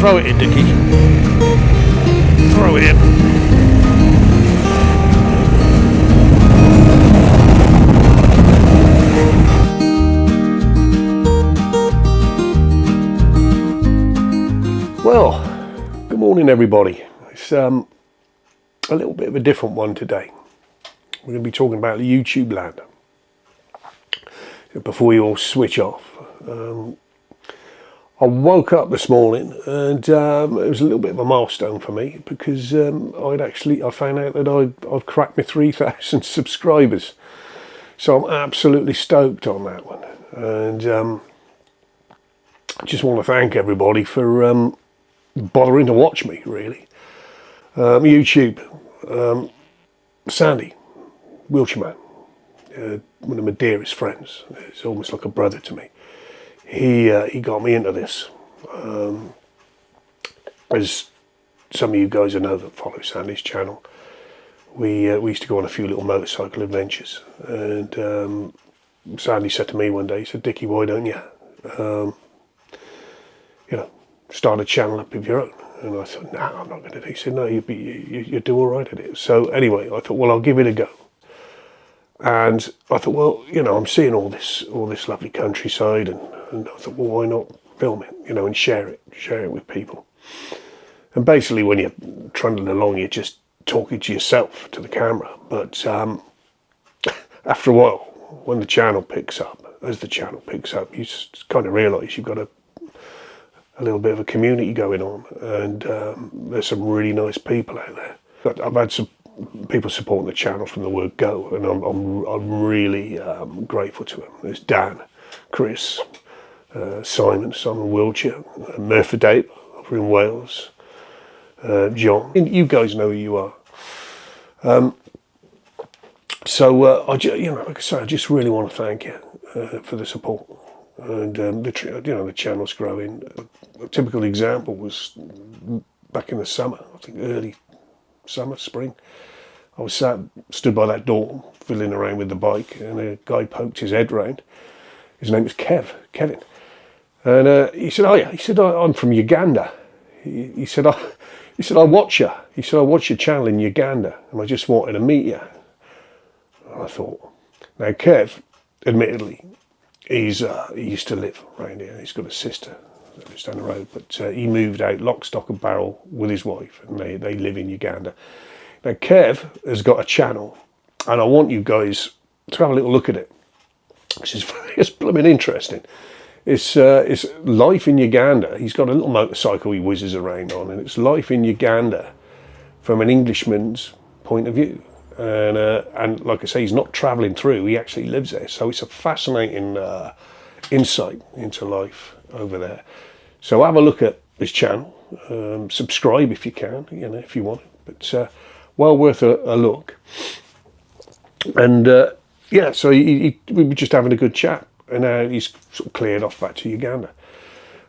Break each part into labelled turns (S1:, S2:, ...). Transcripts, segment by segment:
S1: Throw it in, Dickie. Throw it in. Well, good morning everybody. It's a little bit of a different one today. We're going to be talking about YouTube land. Before you all switch off. I woke up this morning and it was a little bit of a milestone for me because I found out that I've cracked my 3,000 subscribers. So I'm absolutely stoked on that one. And I just want to thank everybody for bothering to watch me, really. YouTube, Sandy, Wiltshire man, one of my dearest friends. It's almost like a brother to me. He got me into this. As some of you guys know that follow Sandy's channel, we used to go on a few little motorcycle adventures. And Sandy said to me one day, he said, "Dickie, why don't you, start a channel up of your own?" And I thought, "No, I'm not going to do it." He said, "No, you do all right at it." So anyway, I thought, well, I'll give it a go. And I thought, well, I'm seeing all this lovely countryside, and I thought, well, why not film it, and share it with people. And basically, when you're trundling along, you're just talking to yourself, to the camera. But after a while, when the channel picks up, you just kind of realise you've got a little bit of a community going on, and there's some really nice people out there. I've had some people supporting the channel from the word go, and I'm really grateful to them. There's Dan, Chris, Simon Wiltshire, Murphy Dave over in Wales, John. You guys know who you are. So like I say, I just really want to thank you for the support. And the channel's growing. A typical example was back in the summer, I think early summer, spring. I was stood by that door, fiddling around with the bike, and a guy poked his head round. His name was Kevin. And he said, "Oh yeah," he said, "I'm from Uganda." He said, I watch you. He said, "I watch your channel in Uganda, and I just wanted to meet you." And I thought, now Kev, admittedly, he used to live around here. He's got a sister that lives down the road, but he moved out lock, stock and barrel with his wife, and they live in Uganda. Now Kev has got a channel, and I want you guys to have a little look at it. It's blooming interesting. It's life in Uganda. He's got a little motorcycle he whizzes around on, and it's life in Uganda from an Englishman's point of view. And like I say, he's not travelling through, he actually lives there. So it's a fascinating insight into life over there. So have a look at his channel, subscribe if you can, if you want it. But well worth a look. And so we were just having a good chat, and now he's sort of cleared off back to Uganda.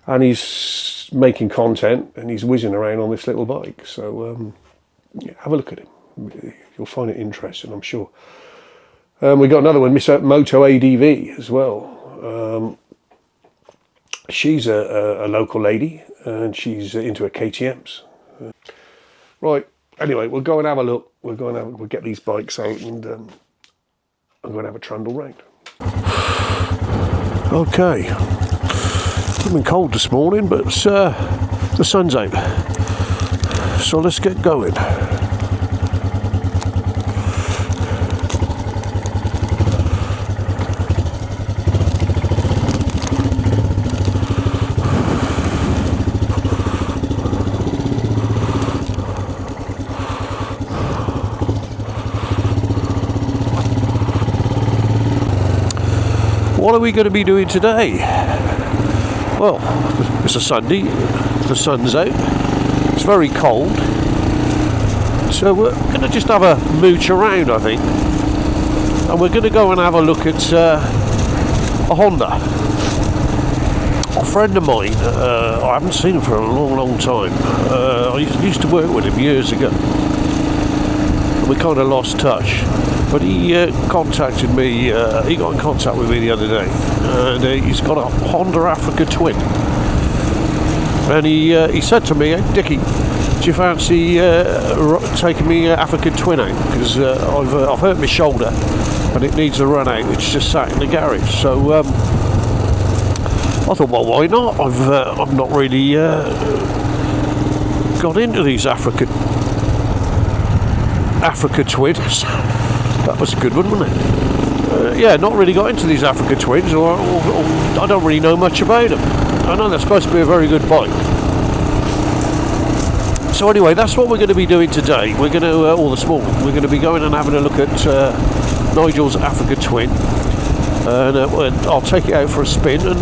S1: And he's making content, and he's whizzing around on this little bike. So have a look at him. You'll find it interesting, I'm sure. We got another one, Miss Moto ADV as well. She's a local lady, and she's into her KTMs. Right. Anyway, we'll go and have a look. We'll get these bikes out, and I'm going to have a trundle round. Okay. It's been cold this morning, but the sun's out. So let's get going. What are we going to be doing today? Well, it's a Sunday, the sun's out, it's very cold, so we're going to just have a mooch around, I think, and we're going to go and have a look at a Honda. A friend of mine, I haven't seen him for a long time. I used to work with him years ago, and we kind of lost touch. But he contacted me, he got in contact with me the other day, and he's got a Honda Africa Twin. and he said to me, "Hey, Dickie, do you fancy taking me African twin out? Because I've hurt my shoulder and it needs a run out. It's just sat in the garage." So I thought, well, why not? I've not really got into these Africa twins. That was a good one, wasn't it? Yeah, not really got into these Africa twins, or I don't really know much about them. I know they're supposed to be a very good bike. So anyway, that's what we're going to be doing today. We're going to, or this morning, we're going to be going and having a look at Nigel's Africa Twin, and I'll take it out for a spin, and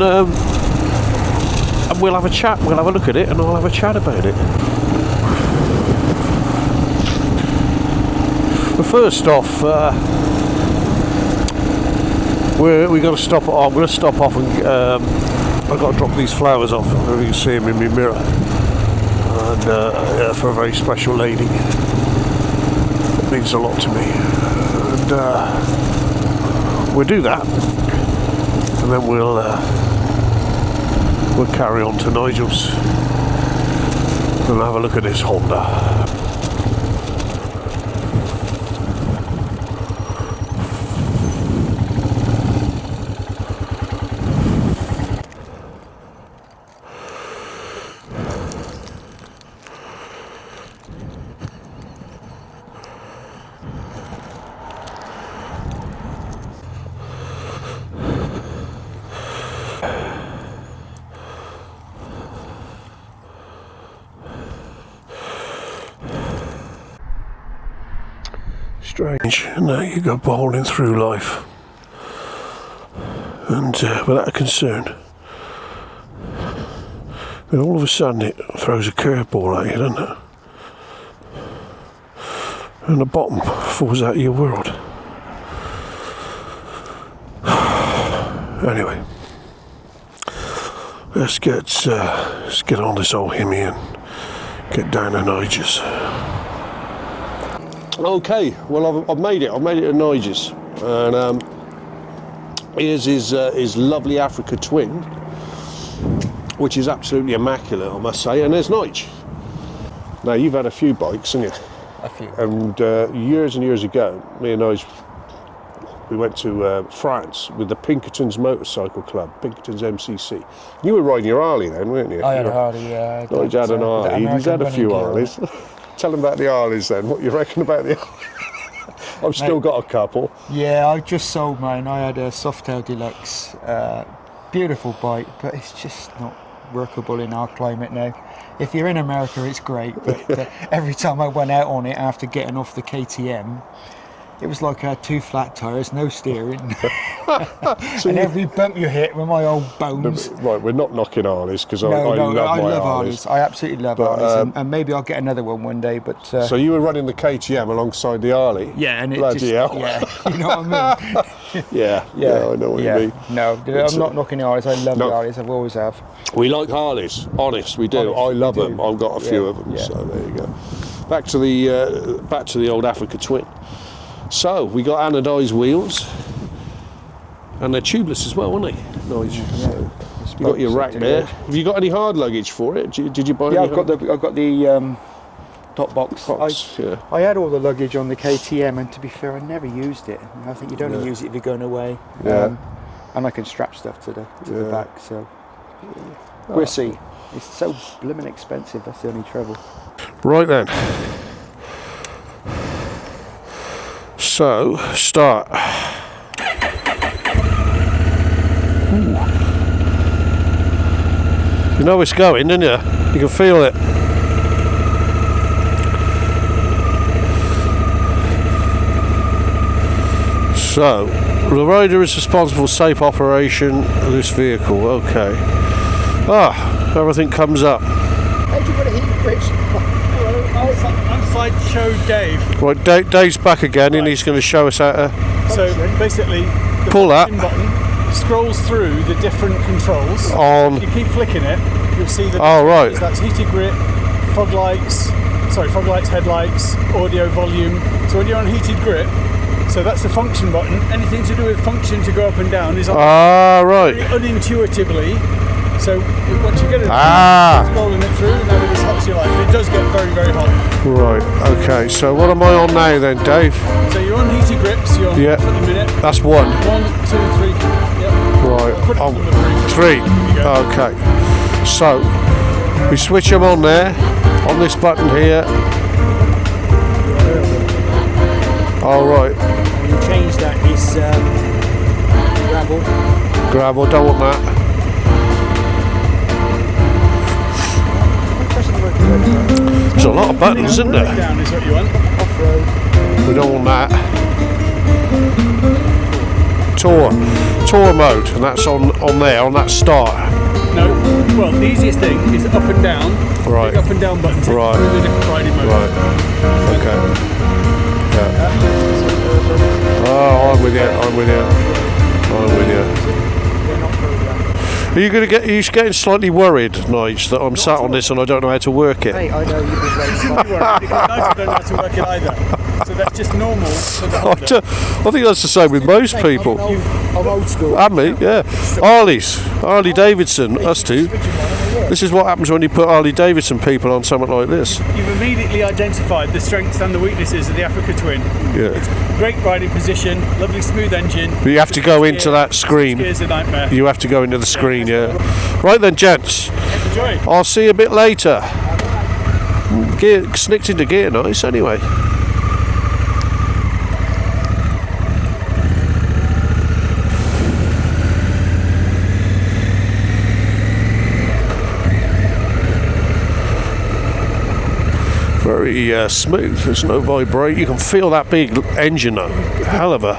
S1: we'll have a chat. We'll have a look at it, and I'll have a chat about it. But first off, we got to stop. I'm going to stop off, and I've got to drop these flowers off. I don't know if you can see them in my mirror. And for a very special lady. It means a lot to me. And we'll do that, and then we'll carry on to Nigel's and have a look at his Honda. Strange, and now you go bowling through life, and without a concern. Then all of a sudden it throws a curveball at you, doesn't it? And the bottom falls out of your world. Anyway, let's get on this old Hemi and get down to Nigel's. Okay, well I've made it. I've made it to Nigel's, and here's his lovely Africa Twin, which is absolutely immaculate, I must say. And there's Nigel. Now you've had a few bikes, haven't you?
S2: A few.
S1: And years and years ago, me and Nigel, we went to France with the Pinkerton's Motorcycle Club, Pinkerton's MCC. You were riding your Harley then, weren't you?
S2: I had a Harley, yeah.
S1: Nigel had an Harley. He's had a few Harleys. Tell them about the Harleys then. What you reckon about the Harleys? I've still got a couple.
S2: Yeah, I just sold mine. I had a Softail Deluxe. Beautiful bike, but it's just not workable in our climate now. If you're in America, it's great, but every time I went out on it after getting off the KTM, it was like I had two flat tyres, no steering. And every bump you hit with my old bones.
S1: Right, we're not knocking Harleys, because I love my Harleys.
S2: I absolutely love Harleys, and maybe I'll get another one day. But
S1: so you were running the KTM alongside the Harley?
S2: Yeah, and it
S1: bloody hell.
S2: Yeah, you know what I mean?
S1: yeah, I know what you mean.
S2: No, I'm not knocking the Harleys. I love the Harleys. I've always have.
S1: We like Harleys, honest, we do. I love them. I've got a few of them.
S2: Yeah.
S1: So there you go. Back to the old Africa Twin. So we got anodised wheels, and they're tubeless as well, aren't they? Nice.
S2: Yeah.
S1: So you got your rack there. Have you got any hard luggage for it? Did you buy?
S2: Yeah, I've got the top box. I had all the luggage on the KTM, and to be fair, I never used it. I think you'd only use it if you're going away.
S1: Yeah.
S2: And I can strap stuff to the back, so we'll see. It's so blimmin' expensive. That's the only trouble.
S1: Right then. So, start. Ooh. You know it's going, don't you? You can feel it. So, the rider is responsible for safe operation of this vehicle. Okay. Everything comes up.
S2: How do you put a heat bridge?
S3: I'm Sideshow Dave.
S1: Right, Dave's back again, and he's going to show us how to.
S3: So basically, the
S1: pull that
S3: button scrolls through the different controls.
S1: On.
S3: If you keep flicking it, you'll see that.
S1: Oh right.
S3: That's heated grip, fog lights, headlights, audio volume. So when you're on heated grip, so that's the function button. Anything to do with function to go up and down is on.
S1: Right.
S3: Very unintuitively. So once you get it, scrolling it through, and then it's hot as you like. It does get very, very hot.
S1: Right, okay, so what am I on now then, Dave?
S3: So you're on heated grips, you're
S1: Yeah.
S3: for the minute.
S1: That's 1.
S3: 1, 2, 3. Yep.
S1: Right,
S3: Put it on number 3.
S1: 3.
S3: There you go.
S1: Okay, so we switch them on there, on this button here. All right,
S2: And you change that is gravel.
S1: gravel, don't want that. There's a lot of buttons, isn't there?
S3: Down is what you want.
S2: Off-road.
S1: We don't want that. Tour mode, and that's on there, on that start.
S3: No, well, the easiest thing is up and down.
S1: Right.
S3: Big up and down buttons.
S1: Right.
S3: Through the different riding modes.
S1: Right, okay. Yeah. Oh, I'm with you, I'm with you. Are you getting slightly worried, Nige, that I'm sat on this and I don't know how to work it?
S2: Hey, I know you've been raised.
S3: Don't worry, because Nigel don't know how to work it either. So that's just normal for the
S1: I
S3: Honda.
S1: think that's the same with most people.
S2: I'm old school.
S1: And me, yeah. Harley Davidson, us two. This is what happens when you put Harley Davidson people on something like this.
S3: You've immediately identified the strengths and the weaknesses of the Africa Twin.
S1: Yeah.
S3: Great riding position, lovely smooth engine.
S1: But you have to go into that screen.
S3: Gear's a nightmare.
S1: You have to go into the screen, yeah. Right then, gents.
S3: Enjoy.
S1: I'll see you a bit later. Gear, snicked into gear nice anyway. Very smooth, there's no vibrate. You can feel that big engine though. Hell of a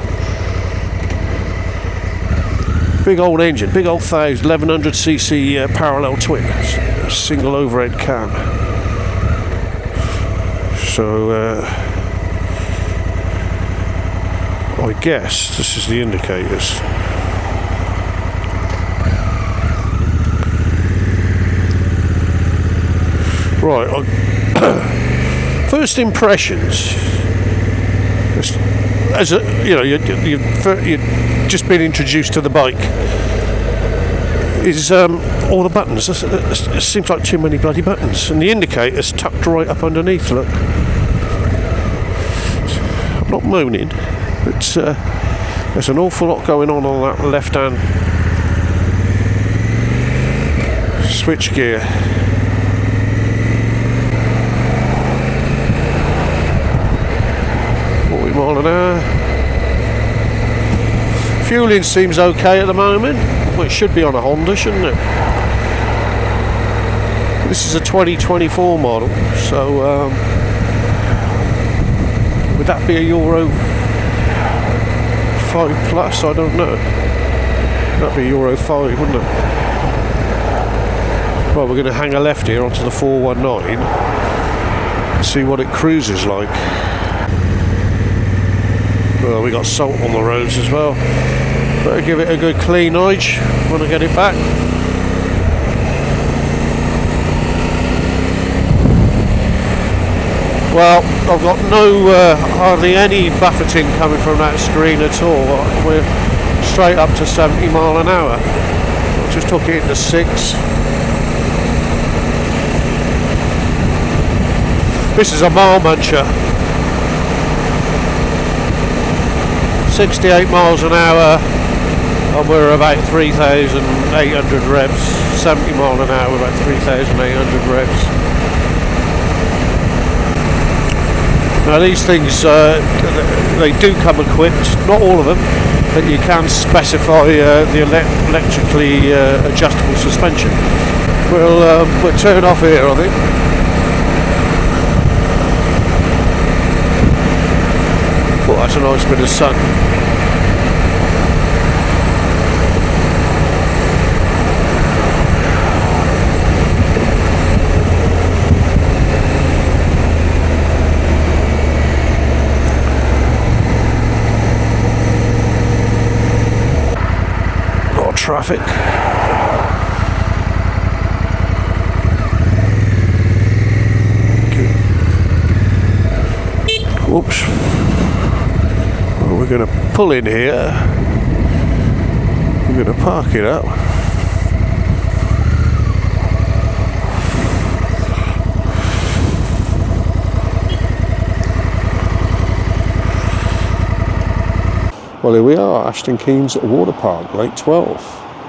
S1: big old engine, big old 1100cc parallel twin, single overhead cam. So I guess this is the indicators. Right, first impressions. As a, you know, you've just been introduced to the bike. Is all the buttons? It seems like too many bloody buttons, and the indicator's tucked right up underneath. Look, I'm not moaning, but there's an awful lot going on that left-hand switch gear. 40 mile an hour. Fueling seems okay at the moment. Well, it should be on a Honda, shouldn't it? This is a 2024 model, so would that be a Euro 5 plus? I don't know. That'd be Euro 5, wouldn't it? Well, we're going to hang a left here onto the 419 and see what it cruises like. Well, we got salt on the roads as well. Better give it a good clean, Nige, when I get it back. Well, I've got hardly any buffeting coming from that screen at all. We're straight up to 70 mile an hour. I just took it into 6. This is a mile muncher. 68 miles an hour, and we're about 3,800 revs. 70 mile an hour, about 3,800 revs. Now these things, they do come equipped, not all of them, but you can specify the electrically adjustable suspension. We'll turn off here, I think. Oh, that's a nice bit of sun. Lot of traffic. Whoops. We're going to pull in here. We're going to park it up. Well, here we are, Ashton Keynes Water Park, Lake 12.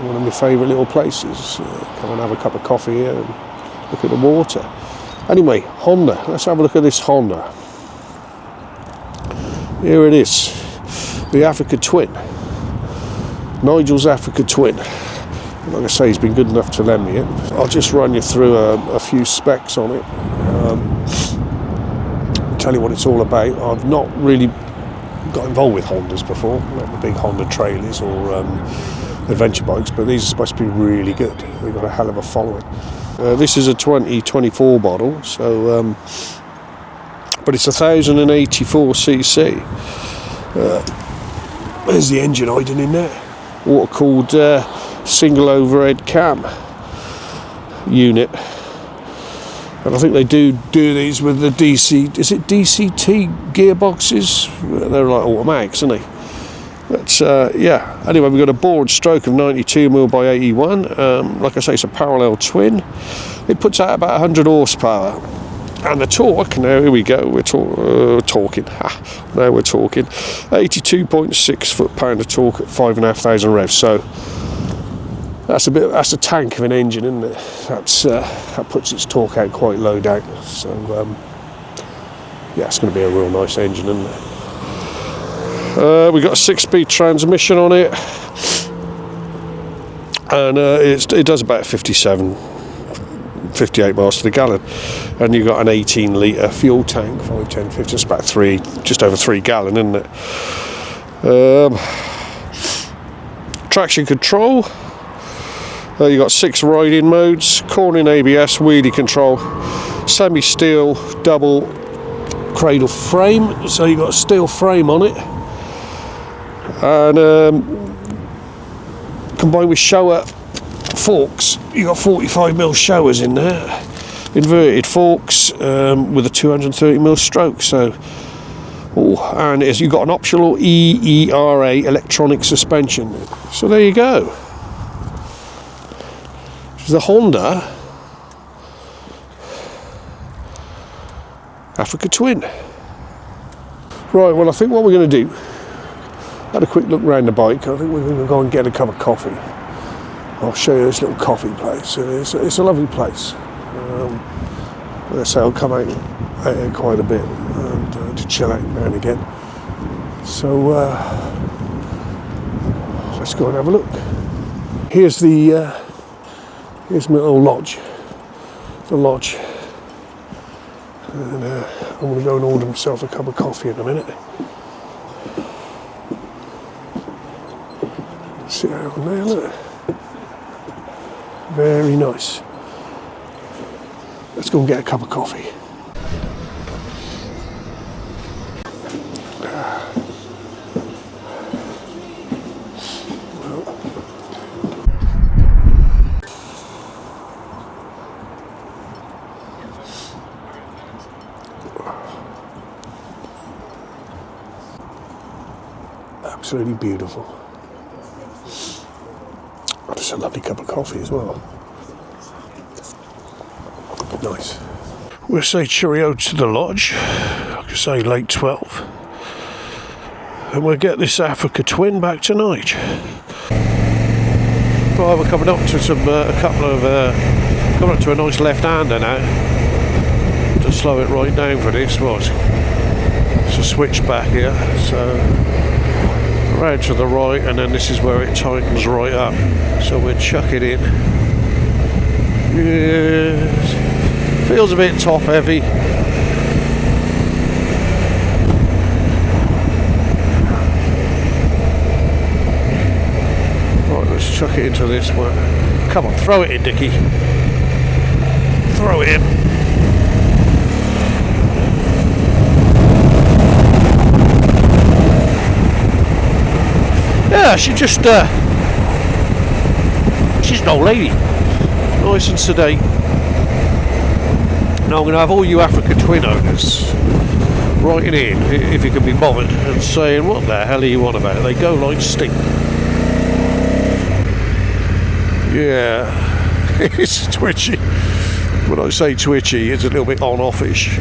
S1: One of my favourite little places. Come and have a cup of coffee here and look at the water. Anyway, Honda. Let's have a look at this Honda. Here it is, the Africa Twin. Nigel's Africa Twin. Like I say, he's been good enough to lend me it. I'll just run you through a few specs on it. Tell you what it's all about. I've not really got involved with Hondas before, not the big Honda trailers or adventure bikes, but these are supposed to be really good. They've got a hell of a following. This is a 2024 model, so but it's 1084cc. There's the engine hiding in there. Water-cooled single overhead cam unit. And I think they do these with the DC, is it DCT gearboxes? They're like automatics, aren't they? But yeah, anyway, we've got a bore and stroke of 92mm by 81. Like I say, it's a parallel twin. It puts out about 100 horsepower. And the torque, now here we go, we're talking. Now we're talking. 82.6 foot-pound of torque at 5,500 revs. So that's a tank of an engine, isn't it? That puts its torque out quite low down. So yeah, it's going to be a real nice engine, isn't it? We've got a 6-speed transmission on it, and it does about 58 miles to the gallon, and you've got an 18-litre fuel tank, 5, 10, 50. It's about just over 3 gallon, isn't it? Traction control. You've got 6 riding modes, cornering ABS, wheelie control, semi-steel double cradle frame, so you've got a steel frame on it, and combined with shower forks, you've got 45mm showers in there, inverted forks with a 230mm stroke. So, and you've got an optional EERA electronic suspension. So there you go. The Honda Africa Twin. Right, well, I think what we're going to do, had a quick look around the bike. I think we're going to go and get a cup of coffee. I'll show you this little coffee place. It's a lovely place. Like I say, I'll come out here quite a bit and to chill out now and again. So let's go and have a look. Here's my little lodge. The lodge. And I'm going to go and order myself a cup of coffee in a minute. Sit out on there, look. Very nice. Let's go and get a cup of coffee. Absolutely beautiful. Just a lovely cup of coffee as well. Nice. We'll say cheerio to the lodge. Like I say, Lake 12. And we'll get this Africa Twin back tonight. Well, we're coming up to coming up to a nice left-hander now. To slow it right down for this. Well, it's a switchback here, so round to the right, and then this is where it tightens right up, so we'll chuck it in. Yes. Feels a bit top heavy. Right, let's chuck it into this one. Come on, throw it in, Dickie. Throw it in. Yeah, she's an old lady, nice and sedate. Now I'm going to have all you Africa Twin owners writing in, if you can be bothered, and saying, what the hell are you on about? They go like stink. Yeah, it's twitchy. When I say twitchy, it's a little bit on-offish.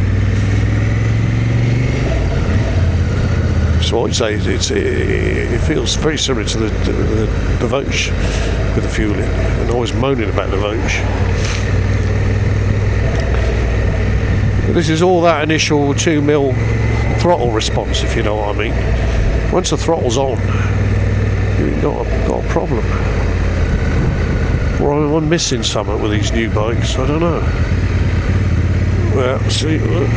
S1: It's So I'd say it feels very similar to the Vosges with the fuel in, and I was moaning about the Vosges. But this is all that initial 2 mil throttle response, if you know what I mean. Once the throttle's on, you've got a problem. Or am I missing something with these new bikes? I don't know. Well, see, look.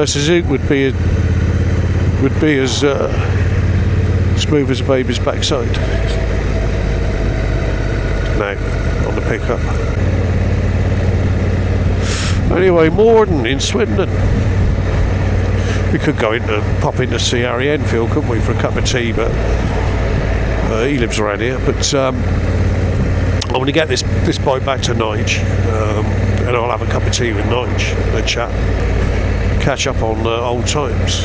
S1: Suzuki would be as smooth as a baby's backside. Now, on the pickup. Anyway, Morden in Swindon. We could go pop in to see Harry Enfield, couldn't we, for a cup of tea, but he lives around here. But I'm going to get this bike back to Nigel, and I'll have a cup of tea with Nigel and a chat, catch up on old times.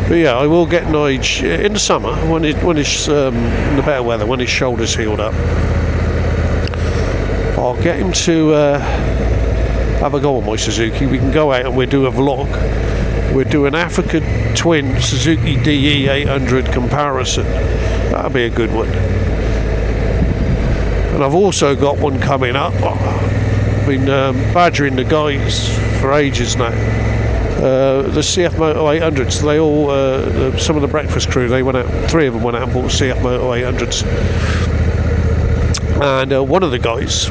S1: But yeah, I will get Nigel in the summer when he's in the better weather, when his shoulder's healed up. I'll get him to have a go on my Suzuki. We can go out and we'll do a vlog. We'll do an Africa Twin Suzuki DE 800 comparison. That'll be a good one. And I've also got one coming up. I've been badgering the guys for ages now. The CF Moto 800s, they all, some of the breakfast crew, they went out, 3 of them went out and bought CF Moto 800s. And one of the guys,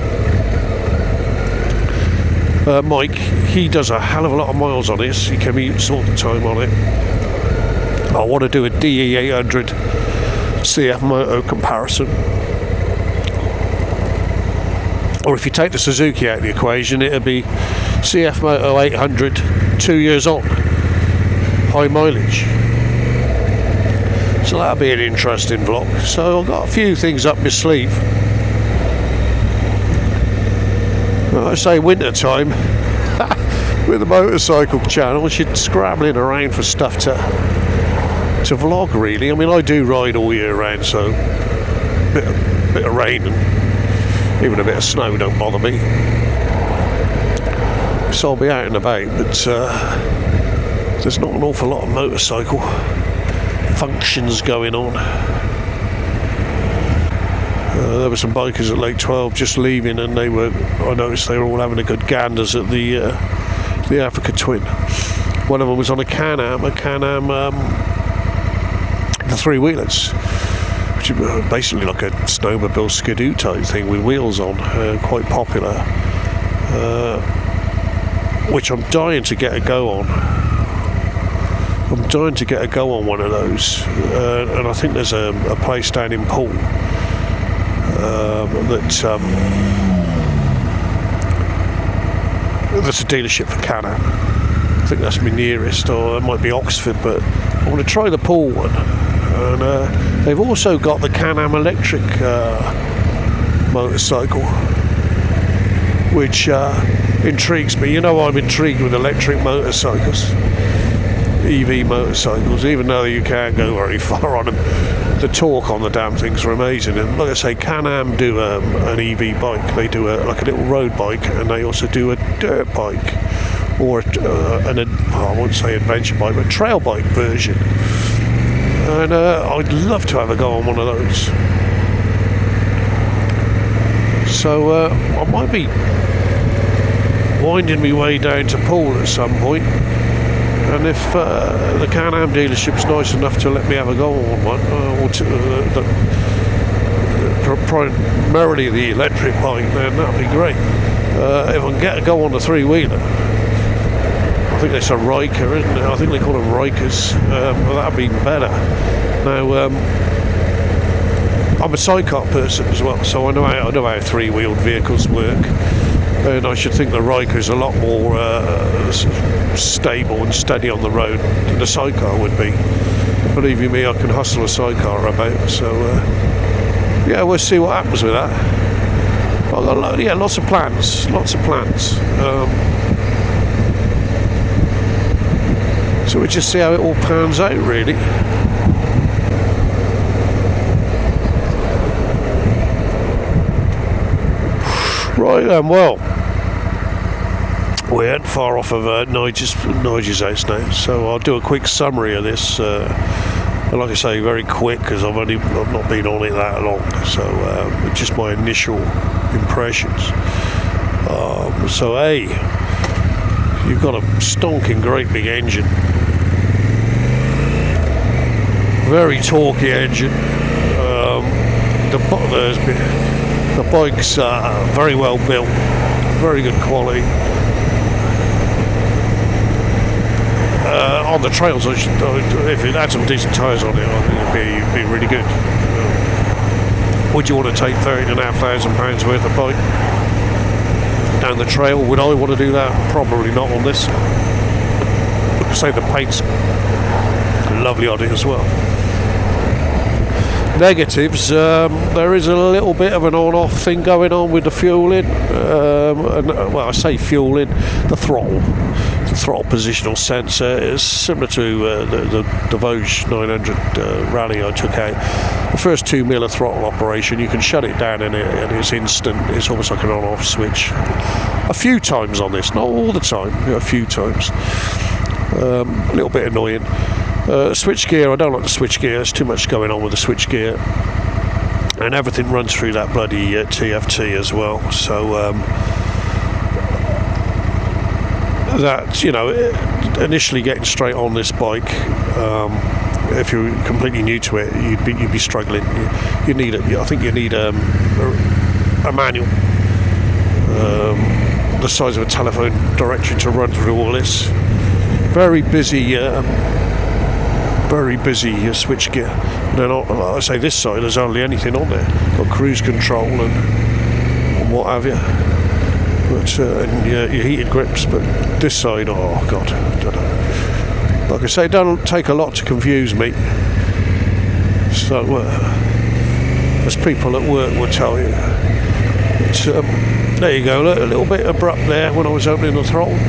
S1: Mike, he does a hell of a lot of miles on this. He commutes all the time on it. I want to do a DE 800 CF Moto comparison. Or if you take the Suzuki out of the equation, it'll be CF Moto 800 2 years on, high mileage. So that'll be an interesting vlog. So I've got a few things up my sleeve. Well, I say winter time with the motorcycle channel, she's scrambling around for stuff to vlog, really. I mean, I do ride all year round, so a bit of rain and even a bit of snow don't bother me. So I'll be out and about, but there's not an awful lot of motorcycle functions going on. There were some bikers at Lake 12 just leaving, and I noticed they were all having a good ganders at the Africa Twin. One of them was on a Can-Am, the 3-wheelers, which is basically like a snowmobile skidoo type thing with wheels on, quite popular, which I'm dying to get a go on. I'm dying to get a go on one of those, and I think there's a place down in Poole that's a dealership for Can-Am. I think that's my nearest, or it might be Oxford, but I want to try the Poole one. And they've also got the Can-Am electric motorcycle, which intrigues me. You know, I'm intrigued with electric motorcycles, EV motorcycles, even though you can't go very far on them. The torque on the damn things are amazing. And like I say, Can-Am do an EV bike. They do like a little road bike, and they also do a dirt bike, or I won't say adventure bike, but trail bike version. And I'd love to have a go on one of those. So I might be winding my way down to Poole at some point. And if the Can-Am dealership's nice enough to let me have a go on one, primarily the electric bike, then that'd be great. If I can get a go on the 3-wheeler, I think it's a Riker, isn't it? I think they call them Rikers. Well, that'd be even better. Now, I'm a sidecar person as well, so I know how 3-wheeled vehicles work. And I should think the Riker is a lot more stable and steady on the road than the sidecar would be. Believe you me, I can hustle a sidecar about. So yeah, we'll see what happens with that. I've got lots of plans. So we'll just see how it all pans out, really. Right then, well, We ain't far off of Nigel's house now, so I'll do a quick summary of this. And like I say, very quick, because I've not been on it that long, so just my initial impressions. So you've got a stonking great big engine, very torquey engine. The bike's very well built, very good quality. On the trails, if it had some decent tyres on it, I think it'd be really good. Would you want to take £13,500 worth of bike down the trail? Would I want to do that? Probably not on this. Say the paint's lovely on it as well. Negatives, there is a little bit of an on-off thing going on with the fueling. I say fueling, the throttle positional sensor is similar to the Vosges 900 rally I took out. The first 2 mil of throttle operation, you can shut it down and it's instant. It's almost like an on-off switch. A few times on this, not all the time, a few times. A little bit annoying. Switch gear, I don't like the switch gear. There's too much going on with the switch gear, and everything runs through that bloody TFT as well. So that, initially getting straight on this bike, if you're completely new to it, you'd be struggling. You need it. I think you need a manual the size of a telephone directory to run through all this. Very busy switch gear. And then, like I say, this side there's hardly anything on there. Got cruise control and what have you. But and your heated grips. But this side, oh god, I don't know. Like I say, it don't take a lot to confuse me. So as people at work will tell you. But, there you go. Look, a little bit abrupt there when I was opening the throttle.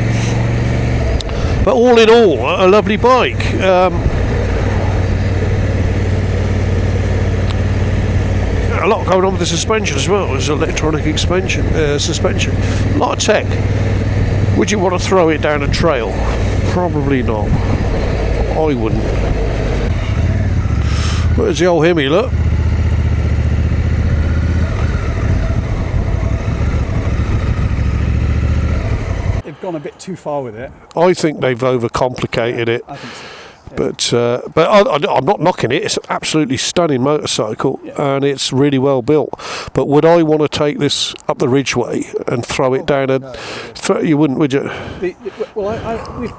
S1: But all in all, a lovely bike. A lot going on with the suspension as well. There's electronic suspension. A lot of tech. Would you want to throw it down a trail? Probably not. I wouldn't. Where's the old Hemi? Look.
S3: They've gone a bit too far with it.
S1: I think they've overcomplicated it.
S3: I think so.
S1: But I'm not knocking it. It's an absolutely stunning motorcycle, and it's really well built. But would I want to take this up the Ridgeway and throw it down you wouldn't, would you?
S3: We've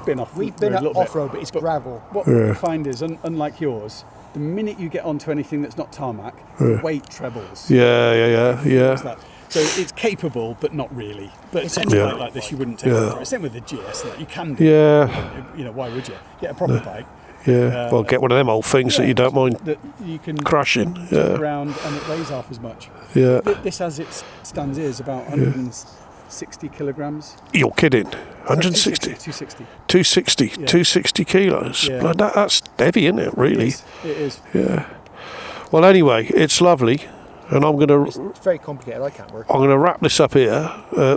S3: been
S2: off-road, but it's gravel.
S3: What we find is, unlike yours, the minute you get onto anything that's not tarmac, the weight trebles.
S1: Yeah.
S3: So it's capable, but not really. But essentially, like this, you wouldn't take it for it. Same with the GS, that you can do.
S1: Yeah.
S3: Why would you? Get a proper bike.
S1: Yeah. Well, get one of them old things that you don't mind
S3: that you can
S1: crashing.
S3: Jump around and it weighs half as much.
S1: Yeah.
S3: This, as it stands, is about 160 kilograms.
S1: You're kidding? 160? 260 kilos.
S3: Yeah.
S1: Like that's heavy, isn't it? Really?
S3: It is.
S1: Yeah. Well, anyway, it's lovely. And
S2: It's very complicated. I can't work.
S1: I'm going to wrap this up here.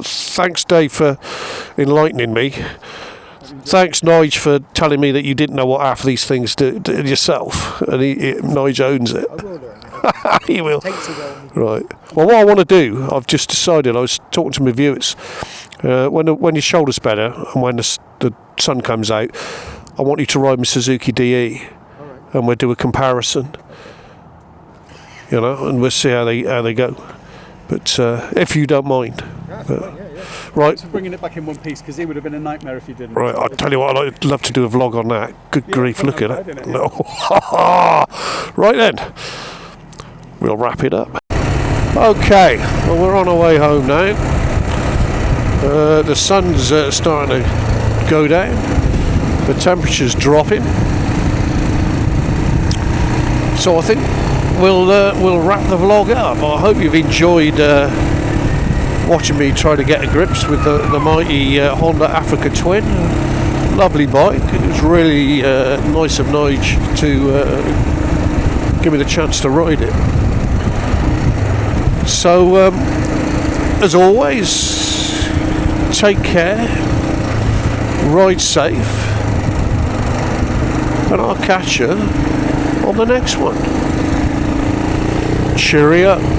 S1: Thanks, Dave, for enlightening me. Thanks, Nigel, for telling me that you didn't know what half of these things do yourself. And Nigel owns it.
S2: I will learn.
S1: He will.
S2: Takes a while.
S1: Right. Well, what I want to do, I've just decided, I was talking to my viewers, when your shoulder's better and when the sun comes out, I want you to ride my Suzuki DE.
S2: All right.
S1: And we'll do a comparison. And we'll see how they go. But if you don't mind. Right.
S3: Thanks for bringing it back in one piece, because it would have been a nightmare if you didn't.
S1: Right, I'll tell you what, I'd love to do a vlog on that. Good grief, look at it. No. Right then, we'll wrap it up. Okay, well, we're on our way home now. The sun's starting to go down. The temperature's dropping. So I think we'll wrap the vlog up. I hope you've enjoyed watching me try to get to grips with the mighty Honda Africa Twin. Lovely bike. It was really nice of Nigel to give me the chance to ride it. So as always, take care, ride safe, and I'll catch you on the next one. Cheerio.